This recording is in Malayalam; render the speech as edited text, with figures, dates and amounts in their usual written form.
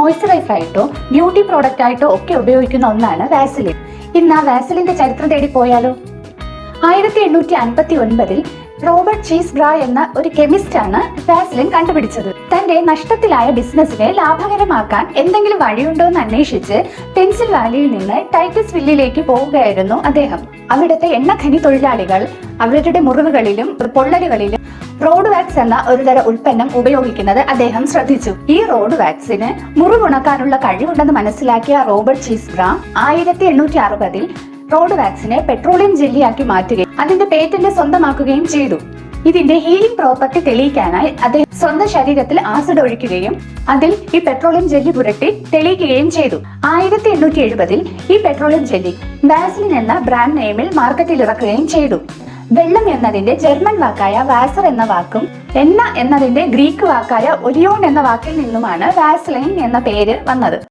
മോയ്സ്ചറൈസർ ആയിട്ടോ ബ്യൂട്ടി പ്രോഡക്റ്റ് ആയിട്ടോ ഒക്കെ ഉപയോഗിക്കുന്ന ഒന്നാണ് വാസലിൻ. ഇന്ന് ആ വാസലിന്റെ ചരിത്രം തേടി പോയാലോ? 1859 റോബർട്ട് ചീസ് ബ്രാ എന്ന ഒരു കെമിസ്റ്റ് ആണ് വാസലിൻ കണ്ടുപിടിച്ചത്. തന്റെ നഷ്ടത്തിലായ ബിസിനസിനെ ലാഭകരമാക്കാൻ എന്തെങ്കിലും വഴിയുണ്ടോ എന്ന് അന്വേഷിച്ച് പെൻസിൽവാനിയയിൽ നിന്ന് ടൈറ്റസ്വില്ലിലേക്ക് പോവുകയായിരുന്നു അദ്ദേഹം. അവിടുത്തെ എണ്ണഖനി തൊഴിലാളികൾ അവരുടെ മുറിവുകളിലും പൊള്ളലുകളിലും റോഡ് വാക്സ് എന്ന ഒരു തരം ഉൽപ്പന്നം ഉപയോഗിക്കുന്നത് അദ്ദേഹം ശ്രദ്ധിച്ചു. ഈ റോഡ് വാക്സിന് മുറിവുണക്കാനുള്ള കഴിവുണ്ടെന്ന് മനസ്സിലാക്കിയ റോബർട്ട് ചീസ് ബ്രാ 1860 റോഡ് വാക്സിനെ പെട്രോളിയം ജെല്ലിയാക്കി മാറ്റുകയും അതിന്റെ പേറ്റന്റ് സ്വന്തമാക്കുകയും ചെയ്തു. ഇതിന്റെ ഹീലിംഗ് പ്രോപ്പർട്ടി തെളിയിക്കാനായി അദ്ദേഹം സ്വന്തം ശരീരത്തിൽ ആസിഡ് ഒഴിക്കുകയും അതിൽ ഈ പെട്രോളിയം ജെല്ലി പുരട്ടി തെളിയിക്കുകയും ചെയ്തു. 1870 ഈ പെട്രോളിയം ജെല്ലി വാസലിൻ എന്ന ബ്രാൻഡ് നെയിമിൽ മാർക്കറ്റിൽ ഇറക്കുകയും ചെയ്തു. വെള്ളം എന്നതിന്റെ ജർമ്മൻ വാക്കായ വാസർ എന്ന വാക്കും എണ്ണ എന്നതിന്റെ ഗ്രീക്ക് വാക്കായ ഒലിയോൺ എന്ന വാക്കിൽ നിന്നുമാണ് വാസലിൻ എന്ന പേര് വന്നത്.